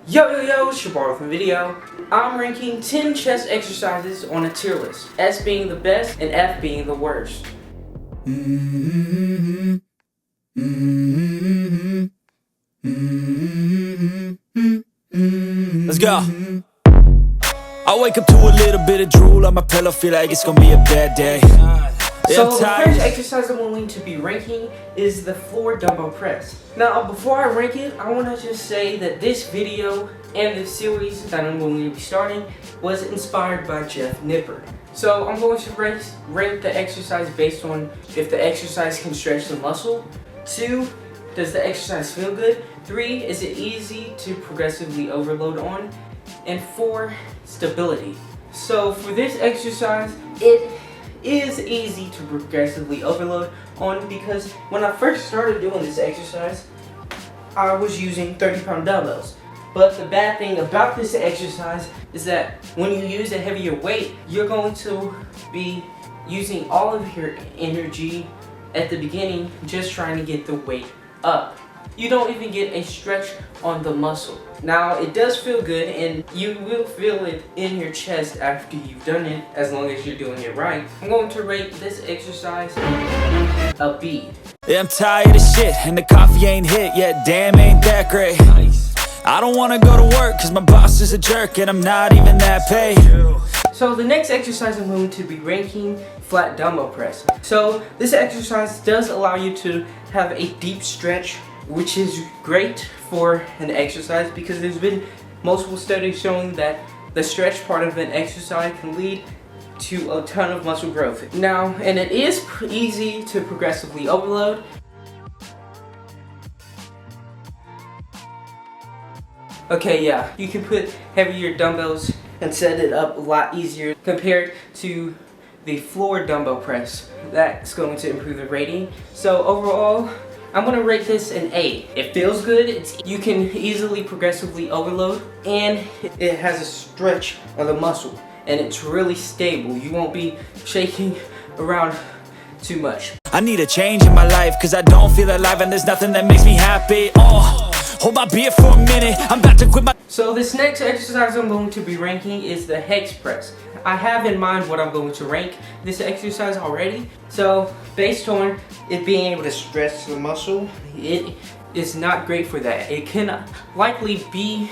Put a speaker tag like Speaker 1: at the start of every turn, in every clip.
Speaker 1: Yo, it's your boy with a video. I'm ranking 10 chest exercises on a tier list, S being the best and F being the worst.
Speaker 2: Let's go. I wake up to a little bit of drool on my pillow, feel like it's gonna be a bad day.
Speaker 1: So the first exercise I'm going to be ranking is the floor dumbbell press. Now before I rank it, I want to just say that this video and this series that I'm going to be starting was inspired by Jeff Nipper. So I'm going to rank the exercise based on if the exercise can stretch the muscle. 2, does the exercise feel good? 3, is it easy to progressively overload on? And 4, stability. So for this exercise, it is easy to progressively overload on because when I first started doing this exercise, I was using 30-pound dumbbells. But the bad thing about this exercise is that when you use a heavier weight, you're going to be using all of your energy at the beginning just trying to get the weight up. You don't even get a stretch on the muscle. Now it does feel good and you will feel it in your chest after you've done it as long as you're doing it right. I'm going to rate this exercise a B.
Speaker 2: Yeah, I'm tired of shit and the coffee ain't hit yet, damn ain't that great. I don't wanna go to work cause my boss is a jerk and I'm not even that paid.
Speaker 1: So the next exercise I'm going to be ranking flat dumbbell press. So this exercise does allow you to have a deep stretch, which is great for an exercise because there's been multiple studies showing that the stretch part of an exercise can lead to a ton of muscle growth. Now, and it is easy to progressively overload. Okay, yeah, you can put heavier dumbbells and set it up a lot easier compared to the floor dumbbell press. That's going to improve the rating. So overall, I'm gonna rate this an A. It feels good, you can easily progressively overload, and it has a stretch of the muscle, and it's really stable. You won't be shaking around too much.
Speaker 2: I need a change in my life cause I don't feel alive and there's nothing that makes me happy. Hold my beer for a minute, I'm about to quit my...
Speaker 1: So this next exercise I'm going to be ranking is the hex press. I have in mind what I'm going to rank this exercise already. So based on it being able to stretch the muscle, it is not great for that. It can likely be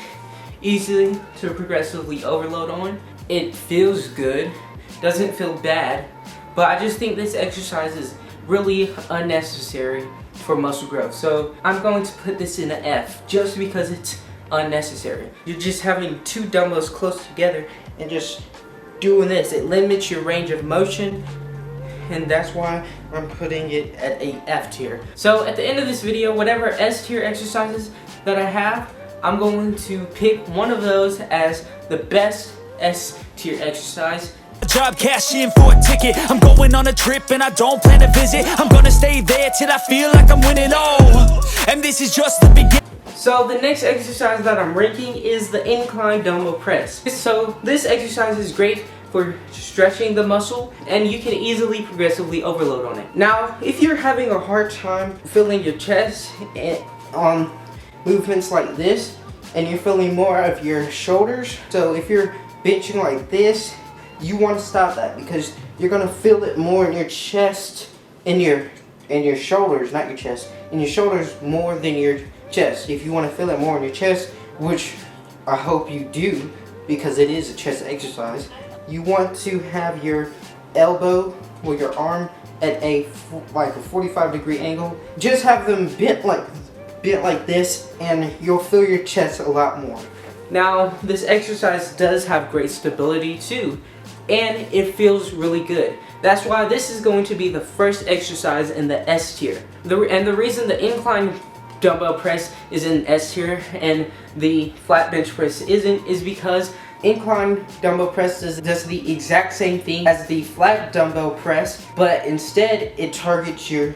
Speaker 1: easy to progressively overload on. It feels good, doesn't feel bad, but I just think this exercise is really unnecessary for muscle growth. So I'm going to put this in an F just because it's unnecessary. You're just having 2 dumbbells close together and just doing this. It limits your range of motion, and that's why I'm putting it at a F tier. So at the end of this video, whatever S tier exercises that I have, I'm going to pick one of those as the best S tier exercise.
Speaker 2: Job cash in for a ticket, I'm going on a trip and I don't plan to visit. I'm gonna stay there till I feel like I'm winning, and this is just the beginning.
Speaker 1: So the next exercise that I'm ranking is the incline dumbbell press. So this exercise is great for stretching the muscle and you can easily progressively overload on it. Now if you're having a hard time filling your chest on movements like this and you're feeling more of your shoulders, so if you're benching like this, you want to stop that because you're going to feel it more in your chest, in your shoulders, not your chest, in your shoulders more than your chest. If you want to feel it more in your chest, which I hope you do because it is a chest exercise, you want to have your elbow or your arm at a 45-degree angle. Just have them bent like this and you'll feel your chest a lot more. Now this exercise does have great stability too, and it feels really good. That's why this is going to be the first exercise in the S tier. And the reason the incline dumbbell press is in S tier and the flat bench press isn't is because incline dumbbell press does the exact same thing as the flat dumbbell press, but instead it targets your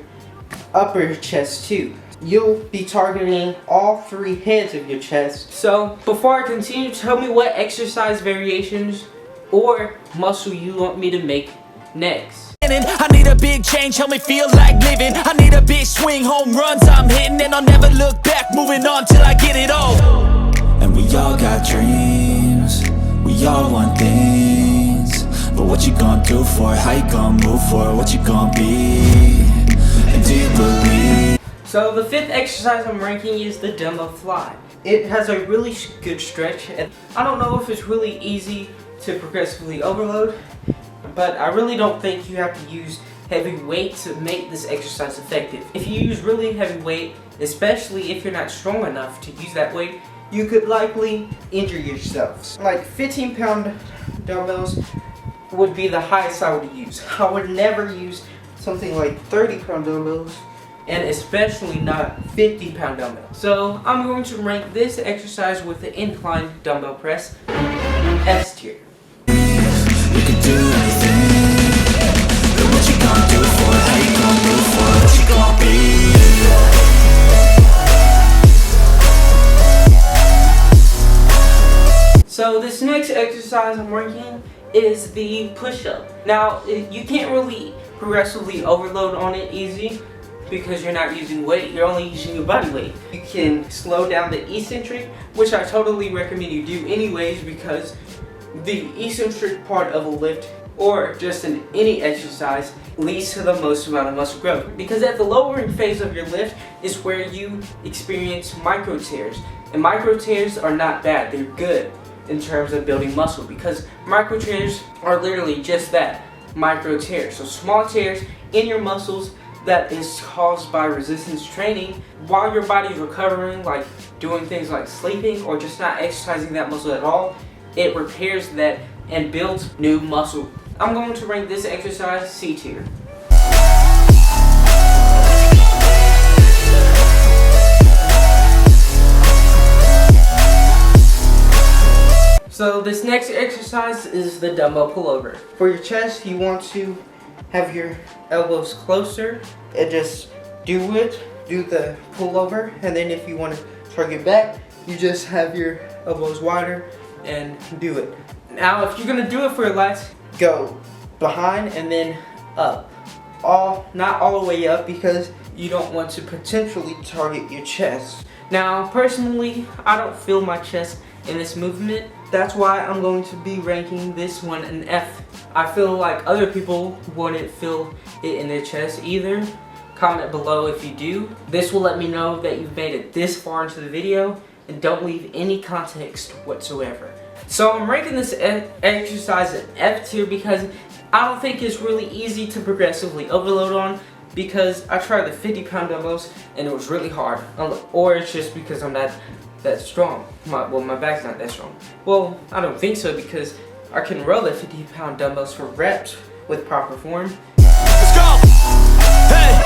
Speaker 1: upper chest too. You'll be targeting all 3 heads of your chest. So before I continue, tell me what exercise variations or muscle you want me to make next.
Speaker 2: I need a big change, help me feel like living. I need a big swing, home runs I'm hitting, and I'll never look back, moving on till I get it all. And we We all got dreams, we all want things, but what you gonna do for it? How you gonna move for it? What you gonna be? And do you believe?
Speaker 1: So the fifth exercise I'm ranking is the dumbbell fly. It has a really good stretch, and I don't know if it's really easy to progressively overload, but I really don't think you have to use heavy weight to make this exercise effective. If you use really heavy weight, especially if you're not strong enough to use that weight, you could likely injure yourselves. Like 15-pound dumbbells would be the highest I would use. I would never use something like 30-pound dumbbells, and especially not 50-pound dumbbells. So I'm going to rank this exercise with the incline dumbbell press S tier.
Speaker 2: You can do anything, but what you gonna do for it? How you gonna move for it? What you gonna be?
Speaker 1: So this next exercise I'm ranking is the push-up. Now, you can't really progressively overload on it easy because you're not using weight, you're only using your body weight. You can slow down the eccentric, which I totally recommend you do anyways, because the eccentric part of a lift or just in any exercise leads to the most amount of muscle growth. Because at the lowering phase of your lift is where you experience micro tears. And micro tears are not bad, they're good in terms of building muscle, because micro tears are literally just that, micro tears. So small tears in your muscles that is caused by resistance training while your body's recovering, like doing things like sleeping or just not exercising that muscle at all. It repairs that and builds new muscle. I'm going to rank this exercise C tier. So this next exercise is the dumbbell pullover. For your chest, you want to have your elbows closer and just do the pullover, and then if you want to target back, you just have your elbows wider and do it. Now if you're gonna do it for your lats, go behind and then up. Not all the way up, because you don't want to potentially target your chest. Now personally, I don't feel my chest in this movement. That's why I'm going to be ranking this one an F. I feel like other people wouldn't feel it in their chest either. Comment below if you do. This will let me know that you've made it this far into the video, and don't leave any context whatsoever. So I'm ranking this exercise an F tier because I don't think it's really easy to progressively overload on, because I tried the 50-pound dumbbells and it was really hard. Or it's just because I'm not that strong. My back's not that strong. Well, I don't think so, because I can row the 50-pound dumbbells for reps with proper form.
Speaker 2: Let's go! Hey!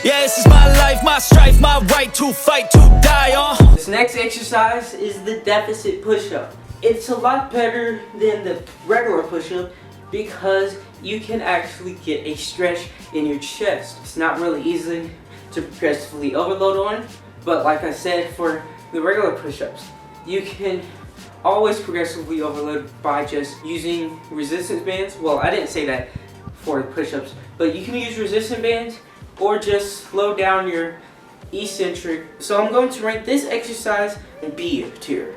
Speaker 2: Yeah, this is my life, my strife, my right to fight, to die on.
Speaker 1: This next exercise is the deficit push-up. It's a lot better than the regular push-up because you can actually get a stretch in your chest. It's not really easy to progressively overload on, but like I said, for the regular push-ups, you can always progressively overload by just using resistance bands. Well, I didn't say that for push-ups, but you can use resistance bands or just slow down your eccentric. So I'm going to rank this exercise in B tier.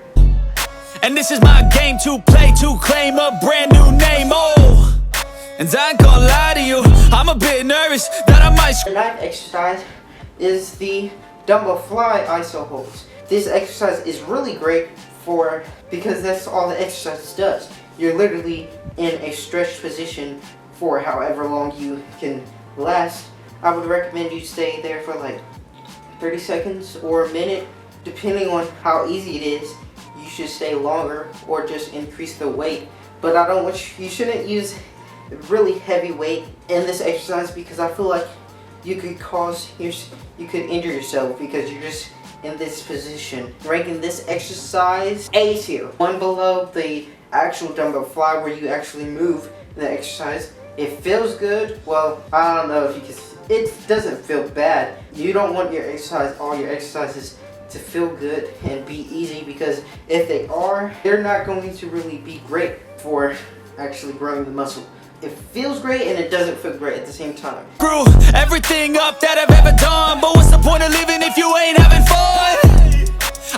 Speaker 2: And this is my game to play, to claim a brand new name, oh. And I ain't gonna lie to you, I'm a bit nervous that I might.
Speaker 1: The ninth exercise is the Dumbbell Fly Iso-Hold. This exercise is really great because that's all the exercise does. You're literally in a stretched position for however long you can last. I would recommend you stay there for like 30 seconds or a minute, depending on how easy it is. You should stay longer or just increase the weight. But you shouldn't use really heavy weight in this exercise, because I feel like you could injure yourself because you're just in this position. Ranking this exercise A tier, one below the actual dumbbell fly where you actually move the exercise. It feels good. Well, I don't know if you can. It doesn't feel bad. You don't want all your exercises to feel good and be easy, because if they are, they're not going to really be great for actually growing the muscle. It feels great and it doesn't feel great at the same time.
Speaker 2: Screw everything up that I've ever done, but what's the point of living if you ain't having fun?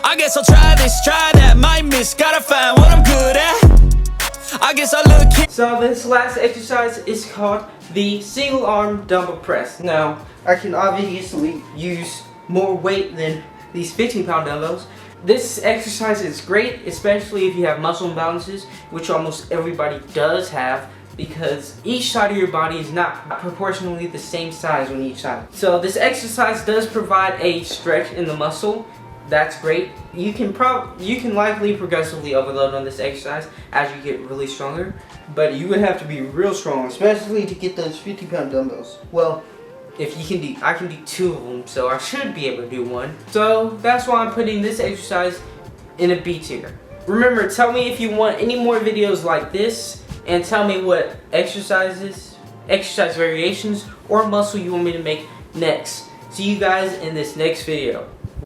Speaker 2: I guess I'll try this, try that, might miss, gotta find what I'm good at. I guess I look.
Speaker 1: So this last exercise is called the single arm dumbbell press. Now, I can obviously use more weight than these 15-pound dumbbells. This exercise is great, especially if you have muscle imbalances, which almost everybody does have, because each side of your body is not proportionally the same size on each side. So this exercise does provide a stretch in the muscle. That's great. You can likely progressively overload on this exercise as you get really stronger, but you would have to be real strong, especially to get those 50-pound dumbbells. Well, if you can do, I can do 2 of them, so I should be able to do 1. So that's why I'm putting this exercise in a B tier. Remember, tell me if you want any more videos like this, and tell me what exercise variations, or muscle you want me to make next. See you guys in this next video.